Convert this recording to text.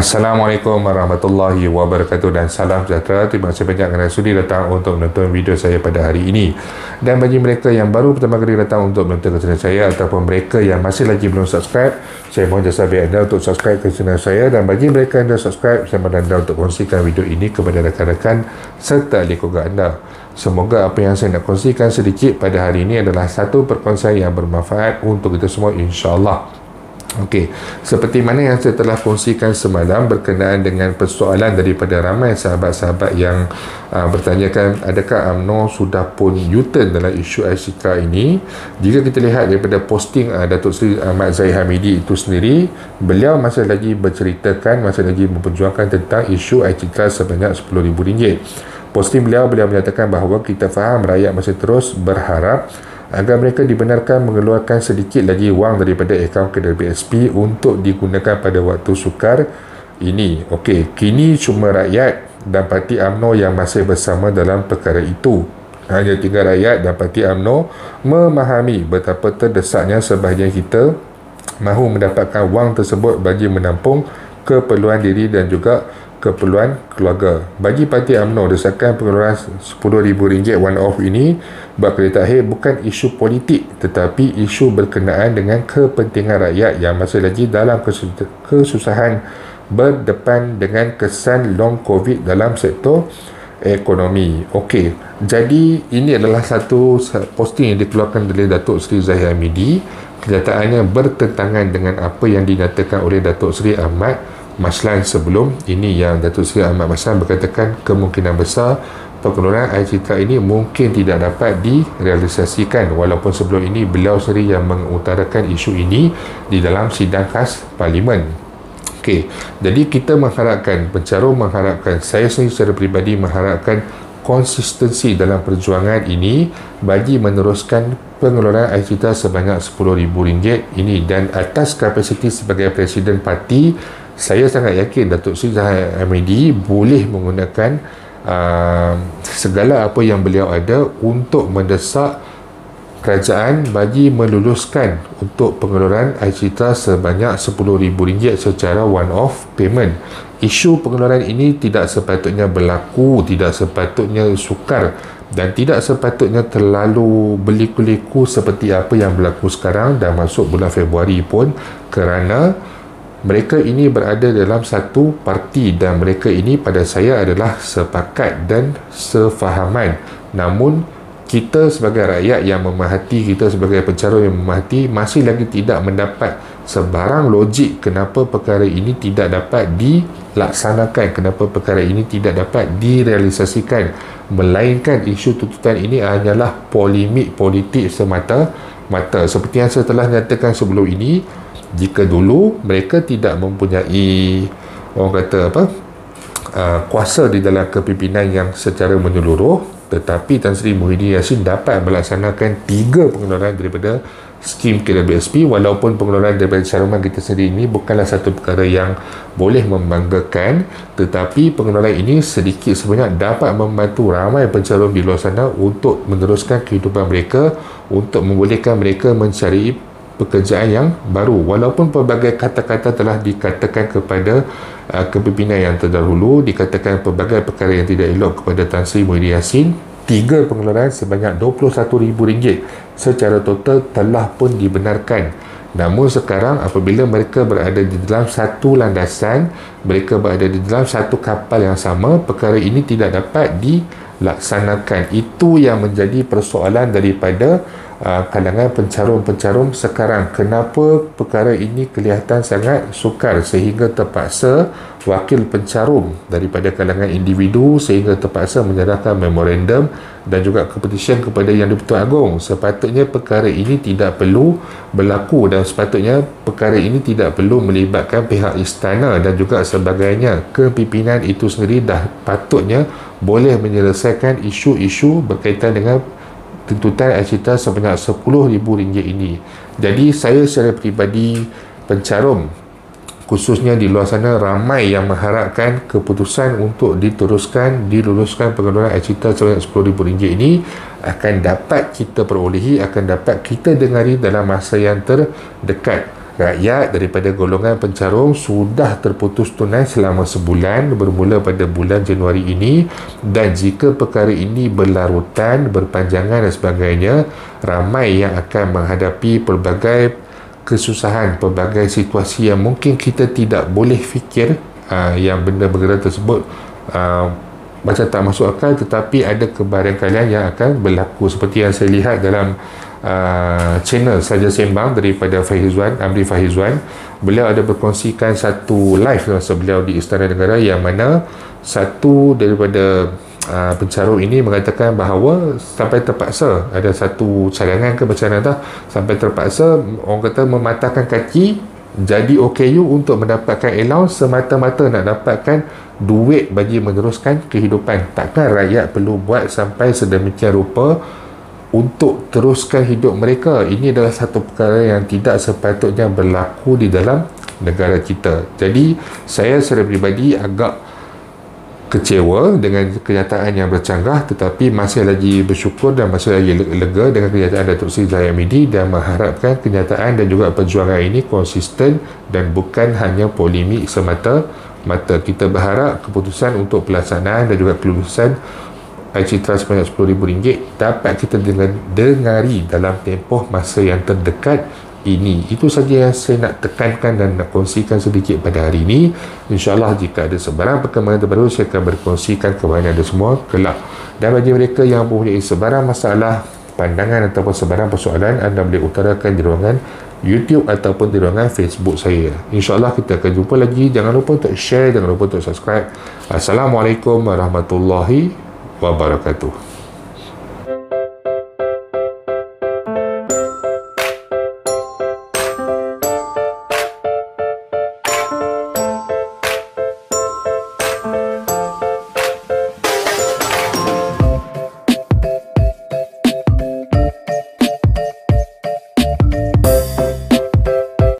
Assalamualaikum warahmatullahi wabarakatuh dan salam sejahtera. Terima kasih banyak kerana sudi datang untuk menonton video saya pada hari ini. Dan bagi mereka yang baru pertama kali datang untuk menonton channel saya ataupun mereka yang masih lagi belum subscribe, saya mohon jasa biar anda untuk subscribe ke channel saya. Dan bagi mereka yang dah subscribe, saya mohon anda untuk kongsikan video ini kepada rakan-rakan serta ahli keluarga anda. Semoga apa yang saya nak kongsikan sedikit pada hari ini adalah satu perkongsian yang bermanfaat untuk kita semua, insya-Allah. Okey, seperti mana yang saya telah kongsikan semalam berkenaan dengan persoalan daripada ramai sahabat-sahabat yang bertanyakan adakah UMNO sudah pun U-turn dalam isu Al-Citra ini. Jika kita lihat daripada posting Datuk Seri Ahmad Zahid Hamidi itu sendiri, beliau masih lagi berceritakan, masih lagi memperjuangkan tentang isu Al-Citra sebanyak RM10,000. Posting beliau menyatakan bahawa kita faham rakyat masih terus berharap agar mereka dibenarkan mengeluarkan sedikit lagi wang daripada akaun kedai BSP untuk digunakan pada waktu sukar ini. Okey, kini cuma rakyat dan parti UMNO yang masih bersama dalam perkara itu. Hanya tinggal rakyat dan parti UMNO memahami betapa terdesaknya sebahagian kita mahu mendapatkan wang tersebut bagi menampung keperluan diri dan juga keperluan keluarga. Bagi parti UMNO, desakan pengeluaran RM10,000 one-off ini buat kereta akhir bukan isu politik tetapi isu berkenaan dengan kepentingan rakyat yang masih lagi dalam kesusahan berdepan dengan kesan long COVID dalam sektor ekonomi. Okey, jadi ini adalah satu posting yang dikeluarkan oleh Datuk Seri Zahid Hamidi. Kenyataannya bertentangan dengan apa yang dinyatakan oleh Datuk Seri Ahmad Maslan sebelum ini, yang Datuk Seri Ahmad Maslan berkatakan kemungkinan besar pengeluaran Al-Citra ini mungkin tidak dapat direalisasikan, walaupun sebelum ini beliau sendiri yang mengutarakan isu ini di dalam sidang khas Parlimen. Okey, jadi kita mengharapkan, pencarum mengharapkan, saya sendiri secara peribadi mengharapkan konsistensi dalam perjuangan ini bagi meneruskan pengeluaran Al-Citra sebanyak RM10,000 ini. Dan atas kapasiti sebagai Presiden Parti, saya sangat yakin Datuk Seri Zahid Hamidi boleh menggunakan segala apa yang beliau ada untuk mendesak kerajaan bagi meluluskan untuk pengeluaran Al-Citra sebanyak RM10,000 secara one-off payment. Isu pengeluaran ini tidak sepatutnya berlaku, tidak sepatutnya sukar dan tidak sepatutnya terlalu berliku-liku seperti apa yang berlaku sekarang dah masuk bulan Februari pun, kerana mereka ini berada dalam satu parti dan mereka ini pada saya adalah sepakat dan sefahaman. Namun kita sebagai rakyat yang memerhati, kita sebagai pencarum yang memerhati, masih lagi tidak mendapat sebarang logik kenapa perkara ini tidak dapat dilaksanakan, kenapa perkara ini tidak dapat direalisasikan, melainkan isu tuntutan ini hanyalah polemik politik semata-mata. Seperti yang saya telah nyatakan sebelum ini, jika dulu mereka tidak mempunyai orang kata kuasa di dalam kepimpinan yang secara menyeluruh, tetapi Tan Sri Muhyiddin Yassin dapat melaksanakan 3 pengeluaran daripada skim KBSP, walaupun pengeluaran daripada caruman kita sendiri ini bukanlah satu perkara yang boleh membanggakan, tetapi pengeluaran ini sedikit sebanyak dapat membantu ramai pencarum di luar sana untuk meneruskan kehidupan mereka, untuk membolehkan mereka mencari pekerjaan yang baru. Walaupun pelbagai kata-kata telah dikatakan kepada kepimpinan yang terdahulu, dikatakan pelbagai perkara yang tidak elok kepada Tan Sri Muhyiddin Yassin, 3 pengeluaran sebanyak RM21,000 secara total telah pun dibenarkan. Namun sekarang apabila mereka berada di dalam satu landasan, mereka berada di dalam satu kapal yang sama, perkara ini tidak dapat dilaksanakan. Itu yang menjadi persoalan daripada kalangan pencarum-pencarum sekarang. Kenapa perkara ini kelihatan sangat sukar sehingga terpaksa wakil pencarum daripada kalangan individu sehingga terpaksa menyerahkan memorandum dan juga petition kepada Yang di-Pertuan Agong. Sepatutnya perkara ini tidak perlu berlaku dan sepatutnya perkara ini tidak perlu melibatkan pihak istana dan juga sebagainya. Kepimpinan itu sendiri dah patutnya boleh menyelesaikan isu-isu berkaitan dengan tuntutan Al-Citra sebanyak RM10,000 ini. Jadi saya secara peribadi, pencarum khususnya di luar sana, ramai yang mengharapkan keputusan untuk diluluskan pengeluaran Al-Citra sebanyak RM10,000 ini akan dapat kita perolehi, akan dapat kita dengari dalam masa yang terdekat. rakyat daripada golongan pencarum sudah terputus tunai selama sebulan bermula pada bulan Januari ini, dan jika perkara ini berlarutan, berpanjangan dan sebagainya, ramai yang akan menghadapi pelbagai kesusahan, pelbagai situasi yang mungkin kita tidak boleh fikir, yang benda-benda tersebut macam tak masuk akal, tetapi ada kebarangkalian yang akan berlaku seperti yang saya lihat dalam channel Saja Sembang daripada Amri Fahizwan. Beliau ada berkongsikan satu live masa beliau di Istana Negara, yang mana satu daripada pencarum ini mengatakan bahawa sampai terpaksa, ada satu cadangan ke macam mana, sampai terpaksa orang kata mematahkan kaki jadi OKU untuk mendapatkan allowance semata-mata nak dapatkan duit bagi meneruskan kehidupan. Takkan rakyat perlu buat sampai sedemikian rupa untuk teruskan hidup mereka? Ini adalah satu perkara yang tidak sepatutnya berlaku di dalam negara kita. Jadi saya secara peribadi agak kecewa dengan kenyataan yang bercanggah, tetapi masih lagi bersyukur dan masih lagi lega dengan kenyataan Datuk Seri Zahid Hamidi, dan mengharapkan kenyataan dan juga perjuangan ini konsisten dan bukan hanya polemik semata-mata. Kita berharap keputusan untuk pelaksanaan dan juga kelulusan citra sebanyak RM10,000 dapat kita dengari dalam tempoh masa yang terdekat ini. Itu saja yang saya nak tekankan dan nak kongsikan sedikit pada hari ini. InsyaAllah jika ada sebarang perkembangan terbaru, saya akan berkongsikan kepada anda semua kelak. Dan bagi mereka yang mempunyai sebarang masalah, pandangan ataupun sebarang persoalan, anda boleh utarakan di ruangan YouTube ataupun di ruangan Facebook saya. InsyaAllah kita akan jumpa lagi. Jangan lupa untuk share, jangan lupa untuk subscribe. Assalamualaikum warahmatullahi wabarakatuh.